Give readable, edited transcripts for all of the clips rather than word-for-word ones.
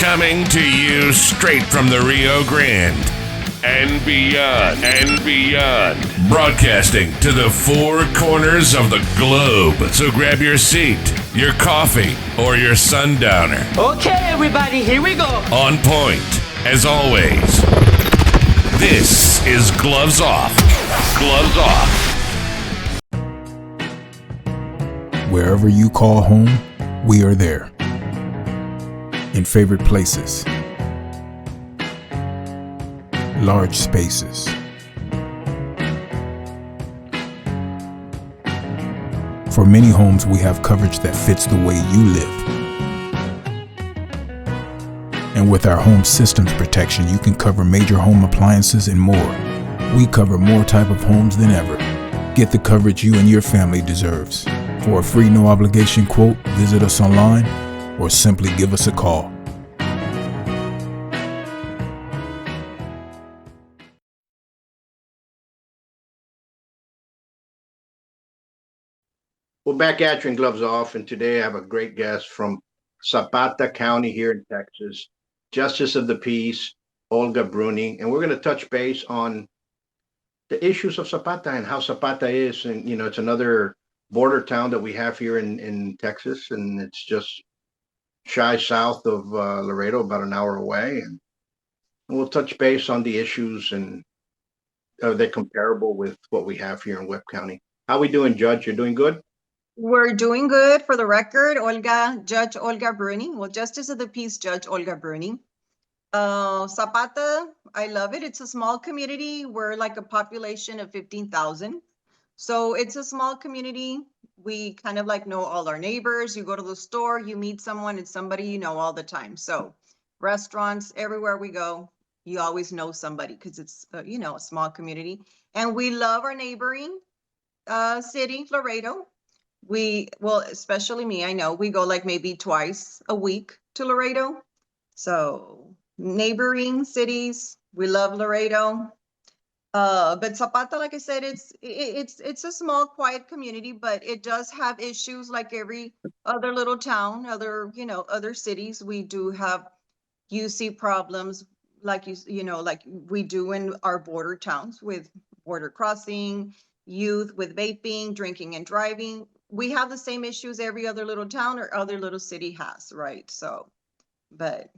Coming to you straight from the Rio Grande and beyond. Broadcasting to the four corners of the globe. So grab your seat, your coffee, or your sundowner. Okay, everybody, here we go. On point, as always. This is Gloves Off. Gloves Off. Wherever you call home, we are there. In favorite places, large spaces, for many homes we have coverage that fits the way you live. And with our home systems protection, you can cover major home appliances and more. We cover more type of homes than ever. Get the coverage you and your family deserves. For a free no obligation quote, visit us online or simply give us a call. We're back at you in Gloves Off, and today I have a great guest from Zapata County here in Texas, Justice of the Peace, Olga Bruni, and we're going to touch base on the issues of Zapata and how Zapata is. And, you know, it's another border town that we have here in Texas, and it's just shy south of Laredo, about an hour away. And we'll touch base on the issues and are they comparable with what we have here in Webb County. How we doing, Judge? You're doing good? We're doing good. For the record, Judge Olga Bruni. Well, Justice of the Peace, Judge Olga Bruni. Zapata, I love it. It's a small community. We're like a population of 15,000. So it's a small community. We kind of like know all our neighbors. You go to the store, you meet someone, it's somebody you know all the time. So restaurants, everywhere we go, you always know somebody because it's, you know, a small community. And we love our neighboring city, Laredo. Well, especially me, I know we go like maybe twice a week to Laredo. So neighboring cities, we love Laredo. But Zapata, like I said, it's a small, quiet community, but it does have issues like every other little town, other cities. We do have UC problems, like like we do in our border towns with border crossing, youth with vaping, drinking and driving. We have the same issues every other little town or other little city has, right? So, but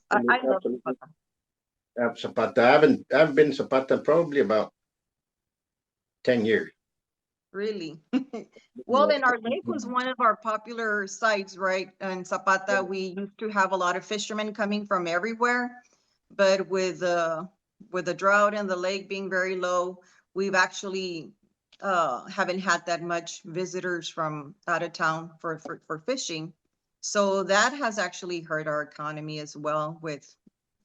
I love Zapata. Zapata. I've been Zapata probably about 10 years. Really? Well, then our lake was one of our popular sites, right? In Zapata, we used to have a lot of fishermen coming from everywhere, but with the drought and the lake being very low, we've actually haven't had that much visitors from out of town for fishing. So that has actually hurt our economy as well, with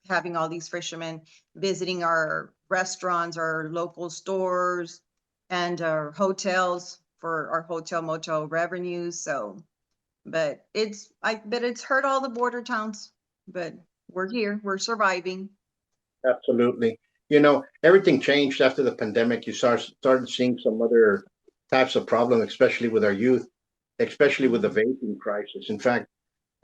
having all these fishermen visiting our restaurants, our local stores, and our hotels for our hotel motel revenues. So, but it's hurt all the border towns, but we're here, we're surviving. Absolutely. You know, everything changed after the pandemic. You started seeing some other types of problems, especially with our youth, especially with the vaping crisis. In fact,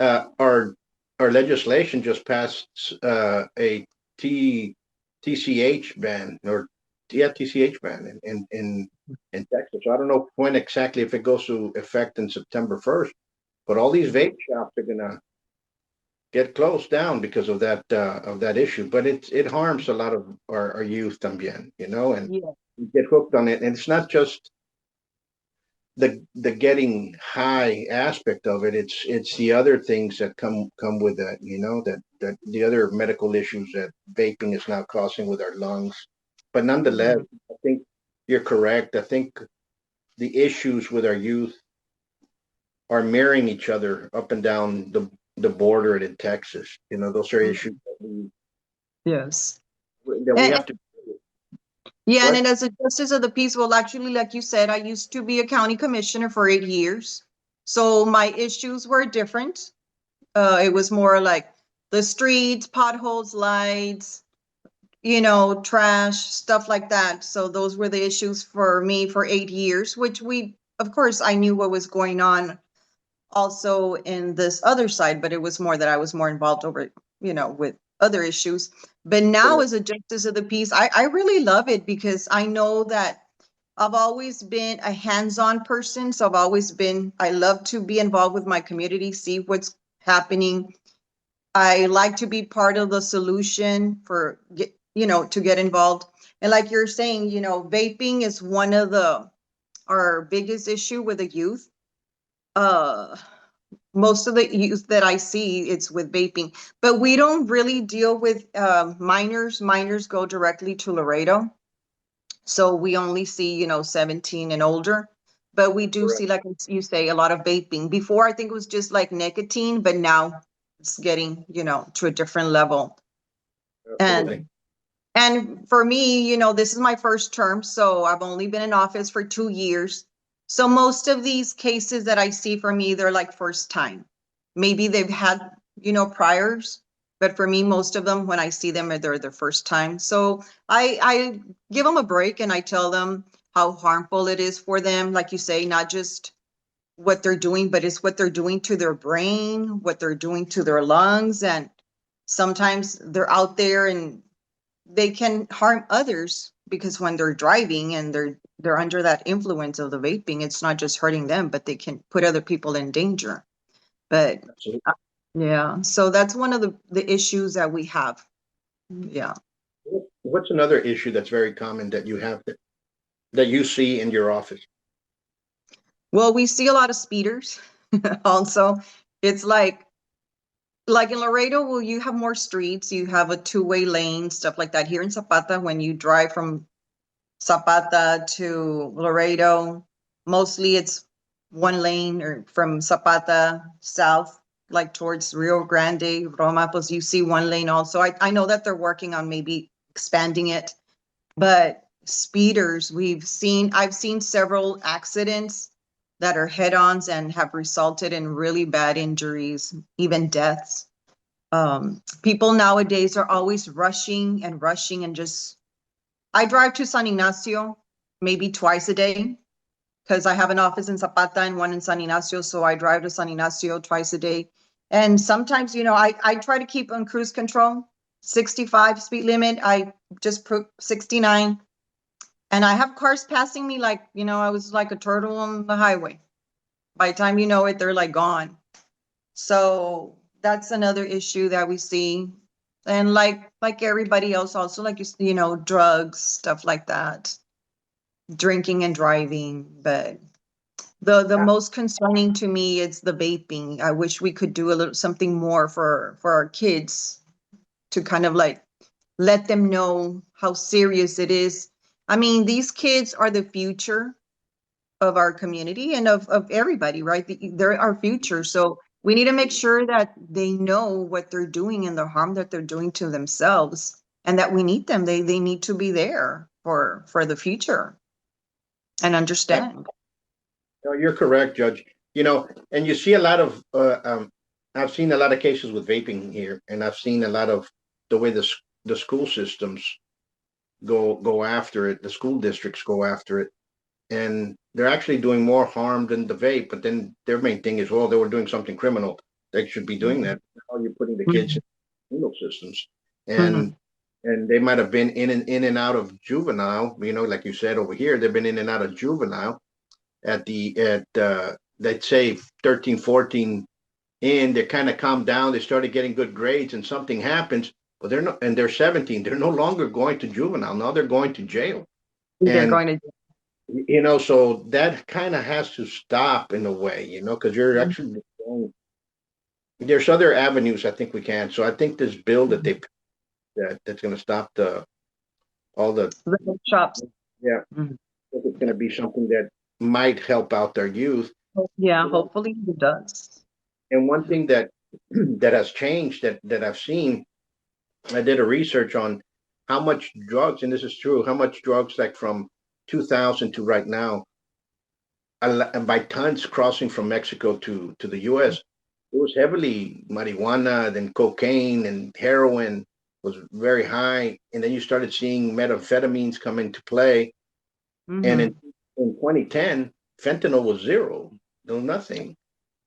our legislation just passed a TCH ban, or TCH ban in Texas. So I don't know when exactly, if it goes to effect in September 1st, but all these vape shops are gonna get closed down because of that issue. But it harms a lot of our youth también, you know, and Yeah. you get hooked on it. And it's not just the getting high aspect of it. It's the other things that come with that, you know, that the other medical issues that vaping is now causing with our lungs. But nonetheless, I think you're correct. I think the issues with our youth are mirroring each other up and down the border and in Texas. You know, those are issues Yes. that we have to. Yeah, What? and then as a justice of the peace, well, actually, like you said, I used to be a county commissioner for 8 years. So my issues were different. It was more like the streets, potholes, lights, trash, stuff like that. So those were the issues for me for 8 years, which of course, I knew what was going on also in this other side, but it was more that I was more involved over with other issues. But now as a justice of the peace, I really love it because I know that I've always been a hands-on person. So I love to be involved with my community, see what's happening. I like to be part of the solution to get involved. And like you're saying, vaping is one of our biggest issue with the youth. Most of the youth that I see, it's with vaping, but we don't really deal with minors. Minors go directly to Laredo. So we only see, 17 and older, but we do see, like you say, a lot of vaping. Before, I think it was just like nicotine, but now it's getting, to a different level. Absolutely. And for me, this is my first term, so I've only been in office for 2 years. So most of these cases that I see for me, they're like first time. Maybe they've had, priors, but for me, most of them, when I see them, they're the first time. So I give them a break and I tell them how harmful it is for them. Like you say, not just what they're doing, but it's what they're doing to their brain, what they're doing to their lungs. And sometimes they're out there and they can harm others because when they're driving and they're under that influence of the vaping, it's not just hurting them, but they can put other people in danger. But yeah, so that's one of the issues that we have. Yeah. What's another issue that's very common that you have that you see in your office? Well, we see a lot of speeders also. It's like in Laredo, well, you have more streets, you have a two-way lane, stuff like that. Here in Zapata, when you drive from Zapata to Laredo, mostly it's one lane, or from Zapata south, like towards Rio Grande, Roma, pues you see one lane also. I know that they're working on maybe expanding it, but speeders, I've seen several accidents that are head-ons and have resulted in really bad injuries, even deaths. People nowadays are always rushing and just, I drive to San Ignacio maybe twice a day because I have an office in Zapata and one in San Ignacio. So I drive to San Ignacio twice a day. And sometimes, I try to keep on cruise control, 65 speed limit. I just put 69. And I have cars passing me like, I was like a turtle on the highway. By the time you know it, they're like gone. So that's another issue that we see. And like everybody else also, like, drugs, stuff like that, drinking and driving. But the most concerning to me is the vaping. I wish we could do something more for our kids to kind of like let them know how serious it is. I mean, these kids are the future of our community and of everybody, right? They're our future. So we need to make sure that they know what they're doing and the harm that they're doing to themselves, and that we need them. They need to be there for the future and understand. No, you're correct, Judge. And you see a lot of, I've seen a lot of cases with vaping here, and I've seen a lot of the way the school systems go after it, the school districts go after it, and they're actually doing more harm than the vape. But then their main thing is, well, they were doing something criminal. They should be doing that. How are you putting the kids in penal systems? And they might have been in and out of juvenile, like you said over here, they've been in and out of juvenile at let's say 13, 14 in, they kind of calmed down, they started getting good grades, and something happens, but they're not, and they're 17, they're no longer going to juvenile, now they're going to jail. They're going to, so that kind of has to stop in a way, because you're actually going, there's other avenues I think we can. So I think this bill that that's going to stop all the shops. Yeah, it's going to be something that might help out their youth. Yeah, hopefully it does. And one thing that has changed that I've seen, I did a research on how much drugs, and this is true, how much drugs, like from 2000 to right now, and by tons crossing from Mexico to the US, it was heavily marijuana, then cocaine and heroin was very high. And then you started seeing methamphetamines come into play. And in 2010, fentanyl was zero, no nothing.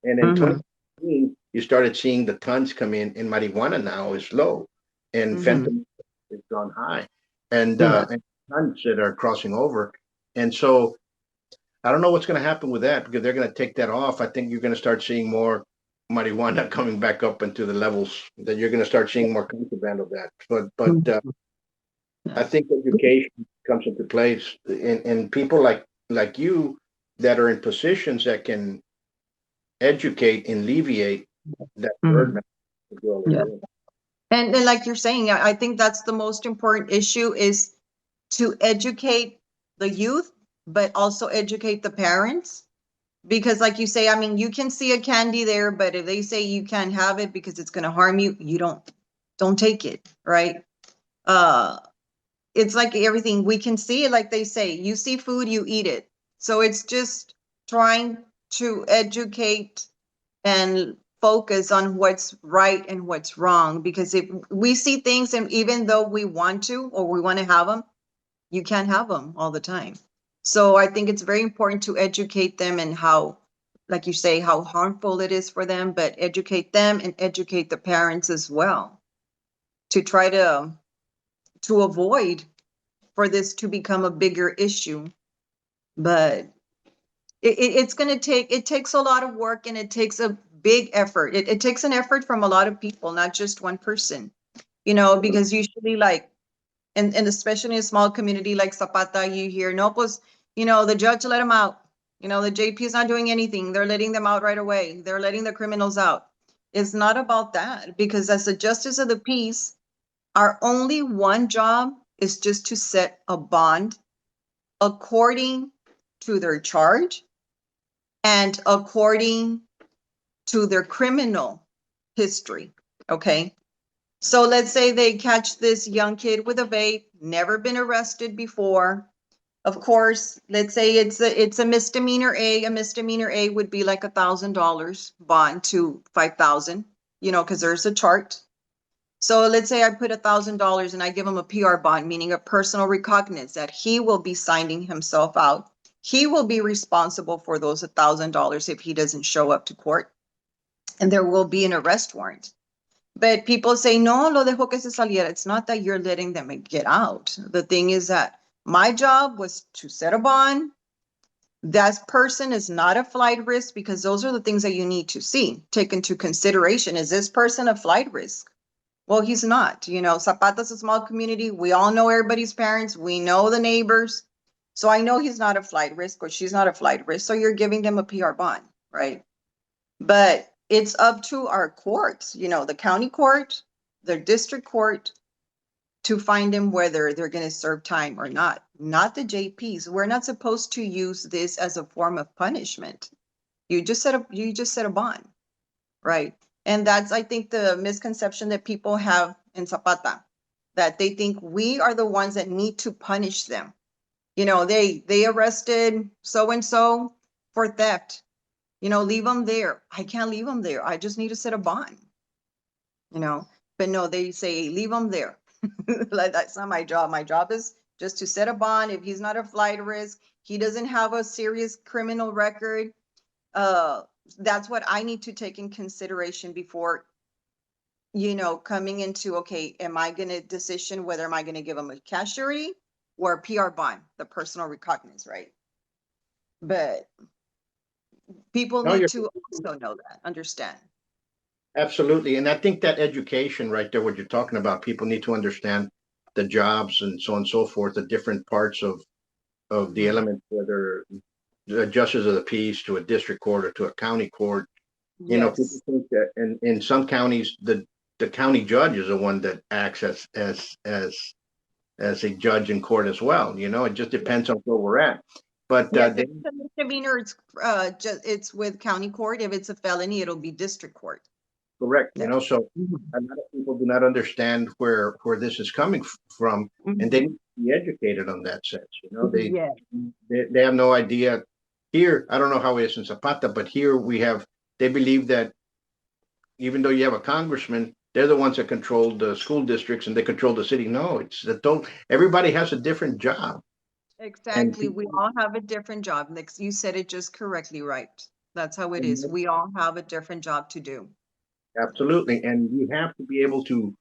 And in 2015, you started seeing the tons come in, and marijuana now is low, and fentanyl is gone high, and tons that are crossing over. And so I don't know what's going to happen with that, because they're going to take that off. I think you're going to start seeing more marijuana coming back up into the levels that you're going to start seeing more contraband of that. But I think education comes into place, and people like you that are in positions that can educate and alleviate that burden. Yeah. And like you're saying, I think that's the most important issue, is to educate the youth, but also educate the parents. Because like you say, I mean, you can see a candy there, but if they say you can't have it because it's going to harm you, you don't take it, right? It's like everything, we can see it, like they say, you see food, you eat it. So it's just trying to educate and focus on what's right and what's wrong. Because if we see things, and even though we want to, or we want to have them, you can't have them all the time. So I think it's very important to educate them, and how, like you say, how harmful it is for them, but educate them and educate the parents as well, to try to avoid for this to become a bigger issue. But it's going to take, it takes a lot of work, and it takes a big effort. It takes an effort from a lot of people, not just one person, because usually, like, and especially in a small community like Zapata, you hear, no, pues, the judge let them out. The JP is not doing anything. They're letting them out right away. They're letting the criminals out. It's not about that, because as a justice of the peace, our only one job is just to set a bond according to their charge and according to their criminal history. Okay. So let's say they catch this young kid with a vape, never been arrested before. Of course, let's say it's a misdemeanor A. A misdemeanor A would be like $1,000 bond to 5,000, because there's a chart. So let's say I put $1,000 and I give him a PR bond, meaning a personal recognizance, that he will be signing himself out. He will be responsible for those $1,000 if he doesn't show up to court, and there will be an arrest warrant. But people say, no, lo dejo que se saliera. It's not that you're letting them get out. The thing is that my job was to set a bond. That person is not a flight risk, because those are the things that you need to take into consideration. Is this person a flight risk? Well, he's not. Zapata's a small community. We all know everybody's parents. We know the neighbors. So I know he's not a flight risk, or she's not a flight risk. So you're giving them a PR bond, right? But it's up to our courts, the county court, the district court, to find them whether they're going to serve time or not the JPs. We're not supposed to use this as a form of punishment. You just set a bond, right? And that's, I think, the misconception that people have in Zapata, that they think we are the ones that need to punish them. They arrested so-and-so for theft. Leave them there. I can't leave them there. I just need to set a bond, but no, they say, leave them there. Like, that's not my job. My job is just to set a bond. If he's not a flight risk, he doesn't have a serious criminal record. That's what I need to take in consideration before, coming into, okay, am I going to decision whether am I going to give him a cash surety or a PR bond, the personal recognizance, right? But people need to also know that, understand. Absolutely. And I think that education right there, what you're talking about, people need to understand the jobs and so on and so forth, the different parts of the element, whether the justice of the peace to a district court or to a county court. People think that in some counties, the county judge is the one that acts as a judge in court as well. It just depends on where we're at. But if it's a misdemeanor, it's with county court. If it's a felony, it'll be district court. Correct. So a lot of people do not understand where this is coming from, and they need to be educated on that sense. They have no idea. Here, I don't know how it is in Zapata, but here they believe that even though you have a congressman, they're the ones that control the school districts and they control the city. No, it's that everybody has a different job. Exactly. We all have a different job. You said it just correctly, right? That's how it is. We all have a different job to do. Absolutely. And you have to be able to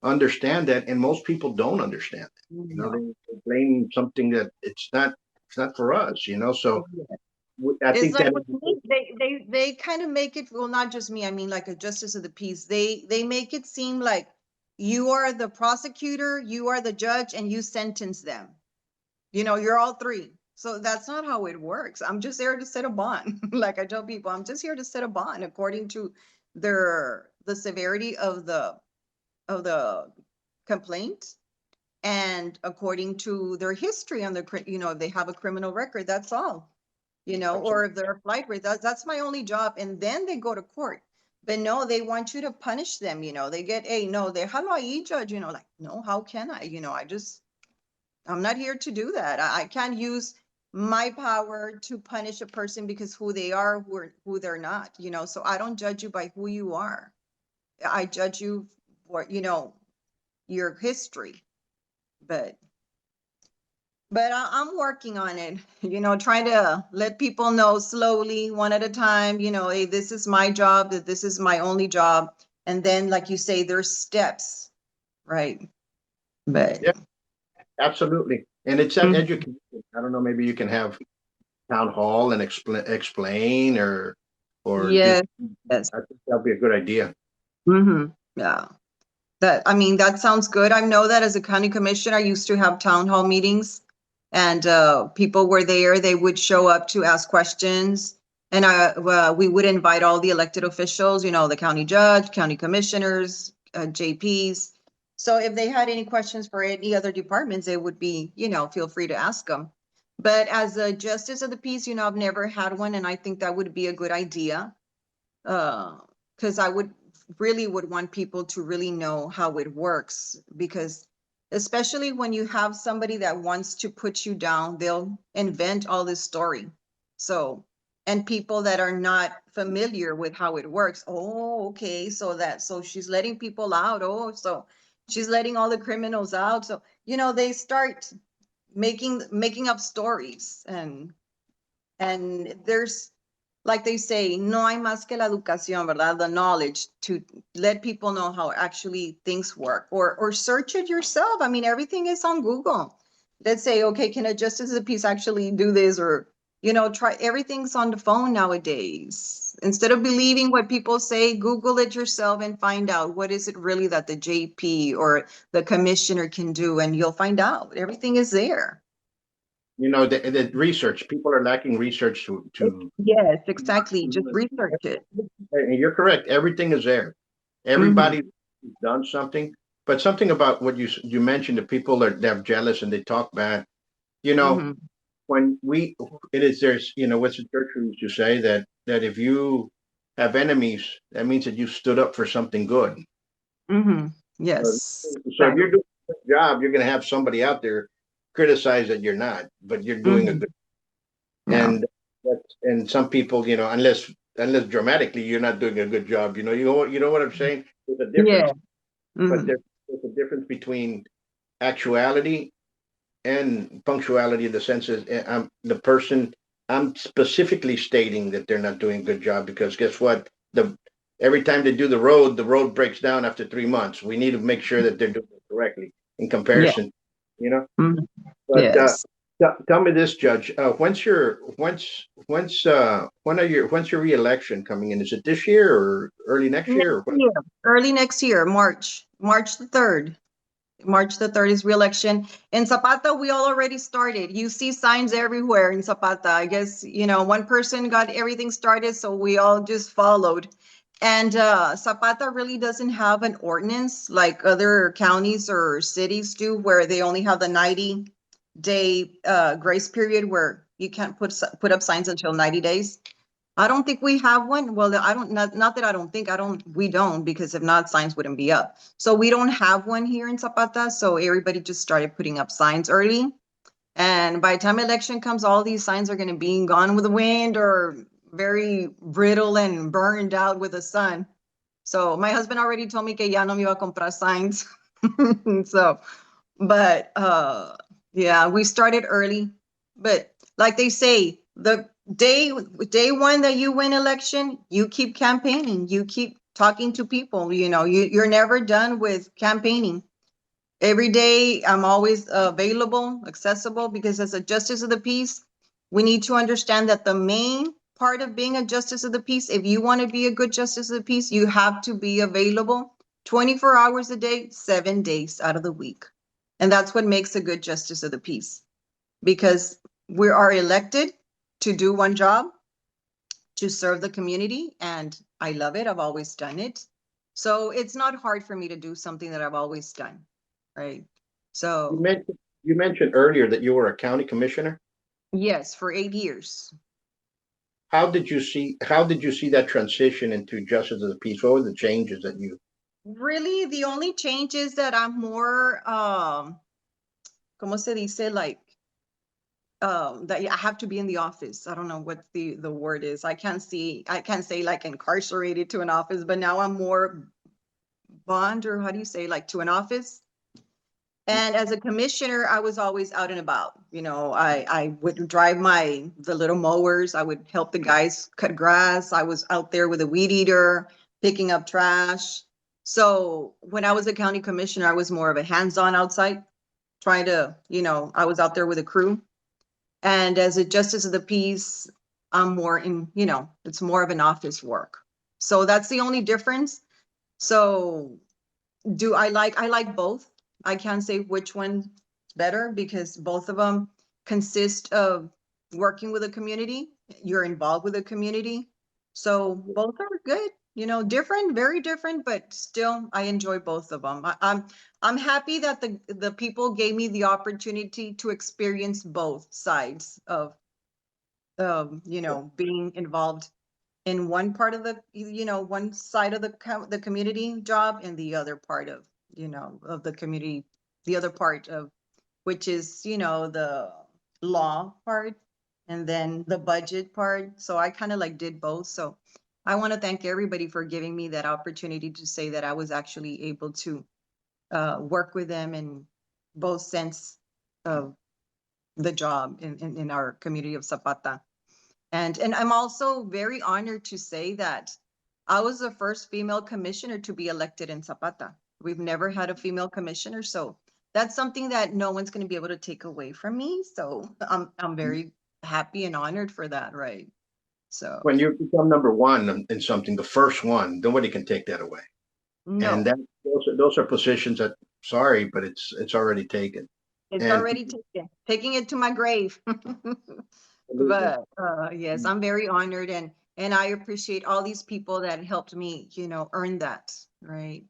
understand that. And most people don't understand that. You know, No. they blame something that it's not for us, you know. So I It's think like that with me, they kind of make it, well, not just me, I mean like a justice of the peace. They make it seem like you are the prosecutor, you are the judge, and you sentence them. You know, you're all three. So that's not how it works. I'm just there to set a bond. Like I tell people, I'm just here to set a bond according to the severity of the complaint and according to their history on the, you know, if they have a criminal record, that's all. You know, or if they're a flight rate, that's my only job. And then they go to court. But no, they want you to punish them, you know. They get, hey, no, they, how do I judge? You know, like, no, how can I? You know, I'm not here to do that. I can't use my power to punish a person because who they are, who they're not, you know. So I don't judge you by who you are. I judge you for, you know, your history. But I'm working on it, you know, trying to let people know slowly, one at a time, you know, hey, this is my job, that this is my only job. And then, like you say, there's steps, right? But yeah, absolutely. And it's that Mhm. education. I don't know, maybe you can have town hall and explain or do, Yes, yes. I think that'd be a good idea. Yeah. That, I mean, that sounds good. I know that as a county commissioner, I used to have town hall meetings and people were there. They would show up to ask questions. And we would invite all the elected officials, you know, the county judge, county commissioners, JPs. So if they had any questions for any other departments, they would be, you know, feel free to ask them. But as a justice of the peace, you know, I've never had one, and I think that would be a good idea. Because I would want people to really know how it works, because especially when you have somebody that wants to put you down, they'll invent all this story. So, and people that are not familiar with how it works, oh, okay, so she's letting people out, oh, so she's letting all the criminals out. So, you know, they start making up stories, and there's, like they say, no hay más que la educación, ¿verdad? The knowledge to let people know how actually things work, or search it yourself. I mean, everything is on Google. Let's say, okay, can a justice of the peace actually do this? Or, you know, try, everything's on the phone nowadays. Instead of believing what people say, Google it yourself and find out what is it really that the JP or the commissioner can do, and you'll find out. Everything is there. You know, the research, people are lacking research to Yes, exactly. Just research it. and you're correct. Everything is there. Mhm. Everybody's done something, but something about what you mentioned, the people are they're jealous and they talk bad. You know, Mhm. when there's, you know, what's the church used to say that if you have enemies, that means that you stood up for something good. Mm-hmm. So, Yes. so if you're doing a good job, you're going to have somebody out there criticize that you're not, but you're doing a Mm-hmm. good. Yeah. And some people, you know, unless dramatically you're not doing a good job, you know what I'm saying. There's a difference, Yeah. but Mm-hmm. there's a difference between actuality and punctuality in the sense that the person. I'm specifically stating that they're not doing a good job because guess what? Every time they do the road breaks down after 3 months. We need to make sure that they're doing it correctly in Yeah. comparison, you know. Mm-hmm. But Yes. tell me this, Judge. When's your reelection coming in? Is it this year or early next Next year or what? year, early next year, March the 3rd. March the 3rd is reelection. In Zapata, we all already started. You see signs everywhere in Zapata. I guess, you know, one person got everything started, so we all just followed. And Zapata really doesn't have an ordinance like other counties or cities do, where they only have the 90-day grace period where you can't put up signs until 90 days. I don't think we have one. Well, I don't, not that I don't think, we don't, because if not, signs wouldn't be up. So we don't have one here in Zapata. So everybody just started putting up signs early. And by the time election comes, all these signs are going to be gone with the wind or very brittle and burned out with the sun. So my husband already told me que ya no me iba a comprar signs. So, but yeah, we started early. But like they say, the day one that you win election, you keep campaigning, you keep talking to people. You're never done with campaigning. Every day, I'm always available, accessible, because as a justice of the peace, we need to understand that the main part of being a justice of the peace, if you want to be a good justice of the peace, you have to be available 24 hours a day, 7 days out of the week. And that's what makes a good justice of the peace, because we are elected to do one job, to serve the community, and I love it. I've always done it. So it's not hard for me to do something that I've always done, right? You So mentioned you mentioned earlier that you were a county commissioner. yes, for 8 years. How did you see that transition into justice of the peace? What were the changes that you Really, the only change is that I'm more, ¿cómo se dice? Like, that I have to be in the office. I don't know what the word is. I can't say like incarcerated to an office, but now I'm more bond, or how do you say, like, to an office. And as a commissioner, I was always out and about. I would drive the little mowers. I would help the guys cut grass. I was out there with a weed eater, picking up trash. So when I was a county commissioner, I was more of a hands-on outside, trying to, I was out there with a crew. And as a justice of the peace, I'm more in, it's more of an office work. So that's the only difference. So I like both. I can't say which one's better, because both of them consist of working with a community. You're involved with a community. So both are good, different, very different, but still I enjoy both of them. I'm happy that the people gave me the opportunity to experience both sides of being involved in one part of one side of the community job, and the other part of, of the community, the other part of, which is, the law part, and then the budget part. So I kind of like did both. So I want to thank everybody for giving me that opportunity to say that I was actually able to work with them in both sense of the job in our community of Zapata. And I'm also very honored to say that I was the first female commissioner to be elected in Zapata. We've never had a female commissioner, so that's something that no one's going to be able to take away from me. So I'm very happy and honored for that, right? So when you become number one in something, the first one, nobody can take that away. And no, those are positions that, sorry, but it's already taken. it's And already taking it to my grave. But yes, I'm very honored, and I appreciate all these people that helped me, earn that, right?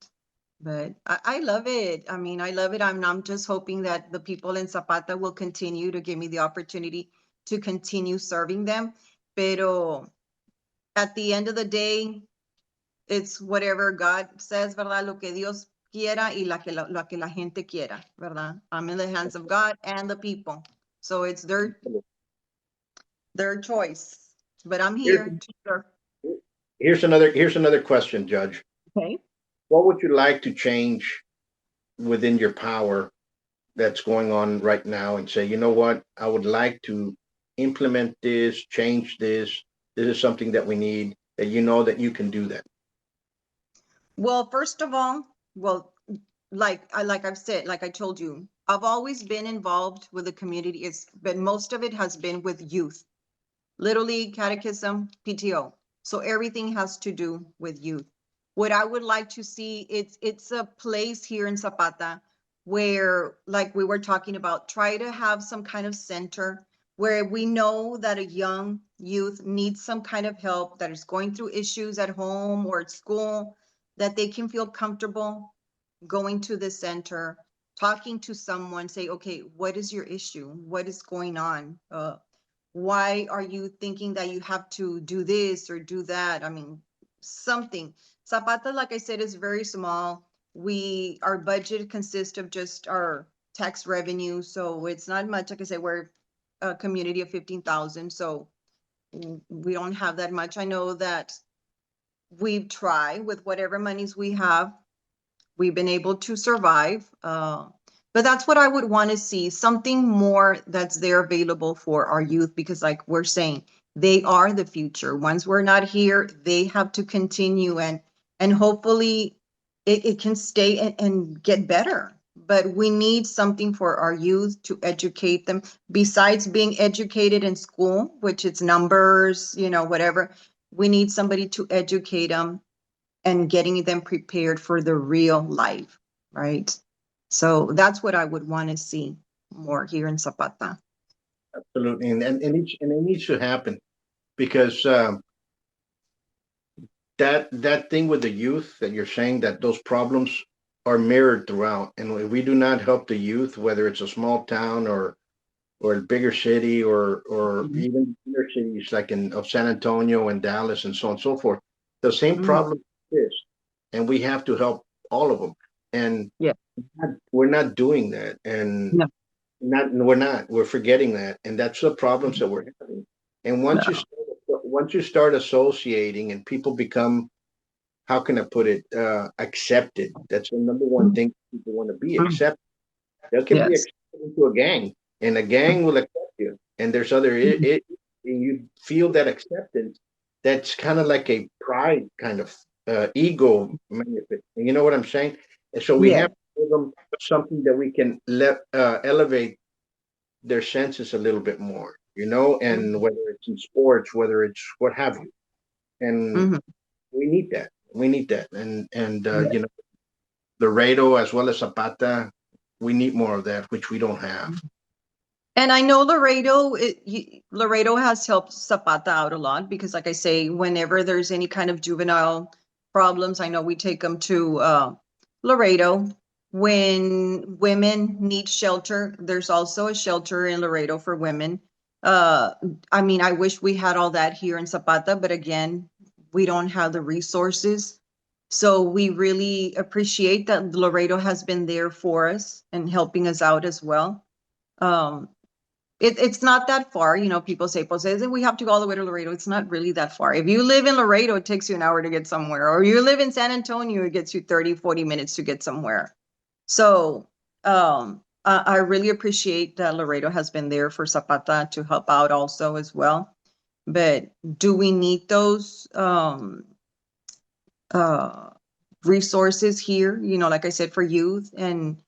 But I love it. I mean, I love it. I'm just hoping that the people in Zapata will continue to give me the opportunity to continue serving them. Pero at the end of the day, it's whatever God says, ¿verdad? Lo que Dios quiera y lo que la gente quiera, ¿verdad? I'm in the hands of God and the people. So it's their choice, but I'm here to serve. Here's another question, Judge. Okay. What would you like to change within your power that's going on right now, and say, you know what, I would like to implement this, change this. This is something that we need, that that you can do that. Well, first of all, like I've said, like I told you, I've always been involved with the community. But most of it has been with youth, Little League, catechism, PTO. So everything has to do with youth. What I would like to see, it's a place here in Zapata where, like we were talking about, try to have some kind of center where we know that a young youth needs some kind of help, that is going through issues at home or at school, that they can feel comfortable going to the center, talking to someone, say, okay, what is your issue? What is going on? Why are you thinking that you have to do this or do that? I mean, something. Zapata, like I said, is very small. Our budget consists of just our tax revenue. So it's not much. Like I said, we're a community of 15,000. So we don't have that much. I know that we've tried with whatever monies we have. We've been able to survive. But that's what I would want to see, something more that's there available for our youth, because like we're saying, they are the future. Once we're not here, they have to continue and and hopefully it can stay and get better. But we need something for our youth to educate them besides being educated in school, which it's numbers, whatever. We need somebody to educate them and getting them prepared for the real life, right? So that's what I would want to see more here in Zapata. Absolutely, and it needs to happen because that thing with the youth that you're saying, that those problems are mirrored throughout, and if we do not help the youth, whether it's a small town or a bigger city or even inner cities like in of San Antonio and Dallas and so on and so forth, the same problem exists, and we have to help all of them. And Yeah. we're not doing that, and No. we're forgetting that, and that's the problems that we're having. And once you start associating and people become, how can I put it, accepted. That's the number one thing people want to be, accepted. They can be Yes. accepted into a gang, and a gang will accept you. And there's other and you feel that acceptance. That's kind of like a pride kind of ego manifest. You know what I'm saying? And so we Yeah. have to give them something that we can elevate their senses a little bit more. And whether it's in sports, whether it's what have you, and we need that. We need that, and Yeah. Laredo as well as Zapata, we need more of that, which we don't have. And I know Laredo has helped Zapata out a lot because, like I say, whenever there's any kind of juvenile problems, I know we take them to Laredo. When women need shelter, there's also a shelter in Laredo for women. I mean, I wish we had all that here in Zapata, but again, we don't have the resources. So we really appreciate that Laredo has been there for us and helping us out as well. Um, it's not that far. People say, pues, we have to go all the way to Laredo. It's not really that far. If you live in Laredo, it takes you an hour to get somewhere. Or you live in San Antonio, it gets you 30, 40 minutes to get somewhere. So I really appreciate that Laredo has been there for Zapata to help out also as well. But do we need those resources here? Like I said, for youth and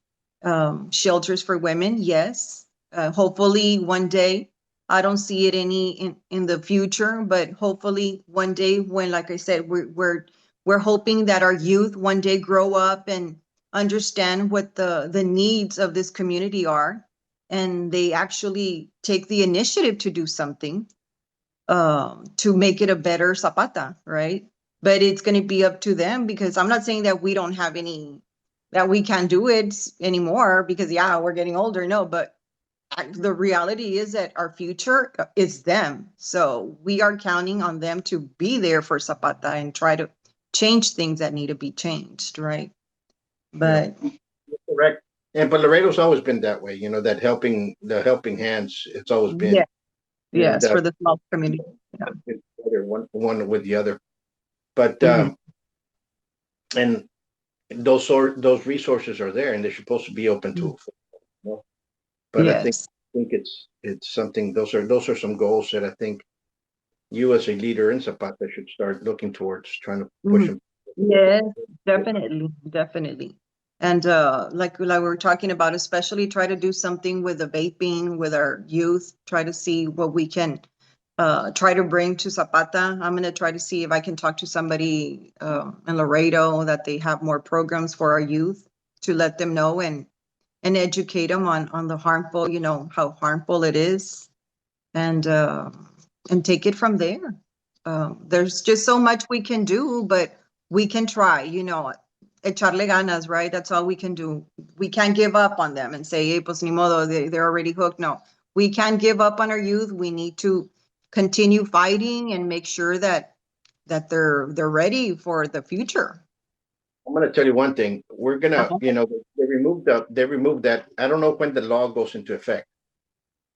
shelters for women? Yes. Hopefully one day. I don't see it in the future, but hopefully one day when, like I said, we're hoping that our youth one day grow up and understand what the needs of this community are, and they actually take the initiative to do something to make it a better Zapata, right? But it's going to be up to them, because I'm not saying that we don't have that we can't do it anymore because, yeah, we're getting older. No, but the reality is that our future is them. So we are counting on them to be there for Zapata and try to change things that need to be changed, right? But correct. But Laredo's always been that way. That the helping hands. It's always been. yeah, And yes, for the small community. Yeah. One with the other. But Mhm. and those resources are there, and they're supposed to be open to. But I think Yes. it's something. Those are some goals that I think you as a leader in Zapata should start looking towards, trying to push them. Yes, definitely, definitely. And like we were talking about, especially try to do something with the vaping with our youth, try to see what we can try to bring to Zapata. I'm going to try to see if I can talk to somebody in Laredo that they have more programs for our youth to let them know and educate them on the harmful, how harmful it is, and take it from there. There's just so much we can do, but we can try, echarle ganas, right? That's all we can do. We can't give up on them and say, hey, pues ni modo, they're already hooked. No, we can't give up on our youth. We need to continue fighting and make sure that they're ready for the future. I'm going to tell you one thing. We're gonna, they removed that. I don't know when the law goes into effect.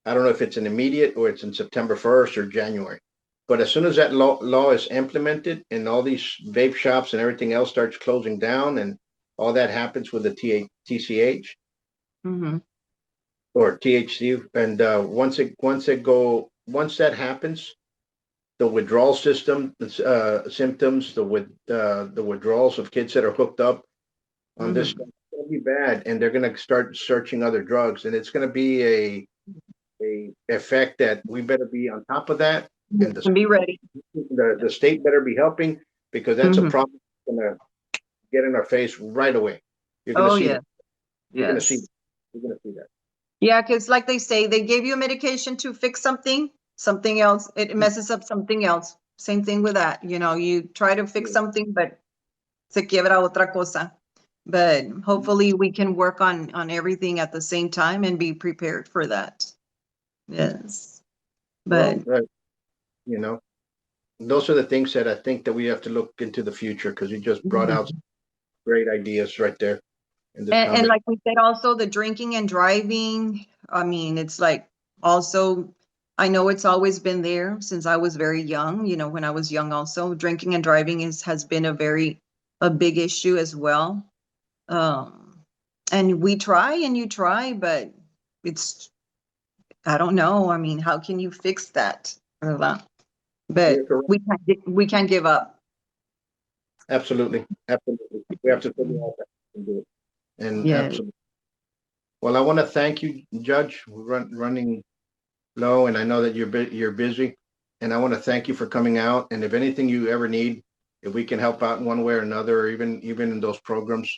I don't know if it's an immediate or it's in September 1st or January. But as soon as that law is implemented and all these vape shops and everything else starts closing down and all that happens with the TCH or THC, and once that happens, the withdrawal symptoms, the withdrawals of kids that are hooked up on this stuff. It's going to be bad, and they're going to start searching other drugs, and it's going to be a effect that we better be on top of that, and Be ready. the state better be helping, because that's a problem that's going to get in our face right away. You're going to see that. You're going to see. You're going to see that. Yeah, because like they say, they gave you a medication to fix something else, it messes up something else. Same thing with that. You know, you try to fix something, but se quiebra otra cosa. But hopefully we can work on everything at the same time and be prepared for that. Yes. But Well, you know, those are the things that I think that we have to look into the future, because you just brought out some great ideas right there in this and conversation. like we said, also the drinking and driving, I mean, it's like also, I know it's always been there since I was very young, you know, when I was young also, drinking and driving has been a big issue as well. And we try and you try, but it's, I don't know. I mean, how can you fix that? But You're correct. we can't give up. Absolutely. Absolutely. We have to figure out that and do it. And Yeah. absolutely. Well, I want to thank you, Judge. We're running low, and I know that you're busy, and I want to thank you for coming out. And if anything you ever need, if we can help out in one way or another, or even in those programs,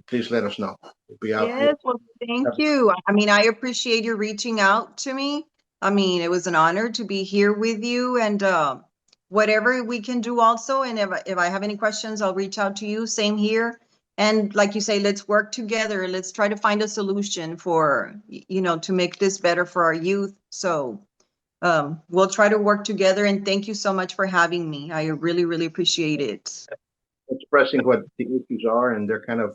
please let us know. We'll be out. Yes, well, thank you. I mean, I appreciate you reaching out to me. I mean, it was an honor to be here with you, and whatever we can do also. And if I have any questions, I'll reach out to you. Same here. And like you say, let's work together. Let's try to find a solution for, you know, to make this better for our youth. So we'll try to work together. And thank you so much for having me. I really, really appreciate it. Expressing what the issues are, and they're kind of,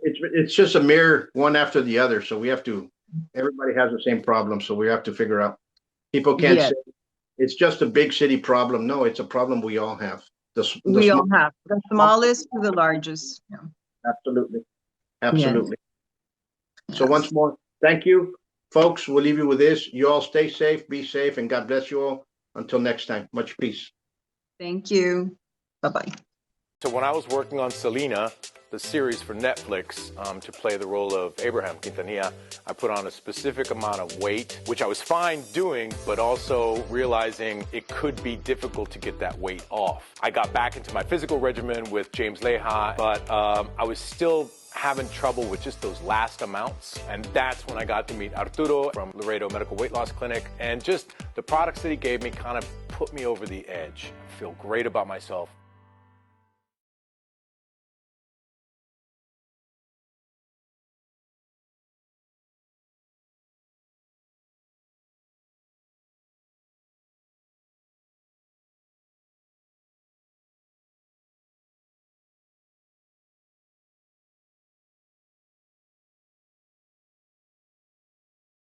it's just a mirror one after the other. So we have to, everybody has the same problem. So we have to figure out, people can't say it's just a big city problem. No, it's a problem we all have. We all have, the smallest to the largest. Yeah. Absolutely. Absolutely. Yes. So once more, thank you, folks. We'll leave you with this. You all stay safe, be safe, and God bless you all. Until next time, much peace. Thank you. Bye-bye. So when I was working on Selena, the series for Netflix, to play the role of Abraham Quintanilla, I put on a specific amount of weight, which I was fine doing, but also realizing it could be difficult to get that weight off. I got back into my physical regimen with James Leja, but I was still having trouble with just those last amounts. And that's when I got to meet Arturo from Laredo Medical Weight Loss Clinic. And just the products that he gave me kind of put me over the edge. I feel great about myself.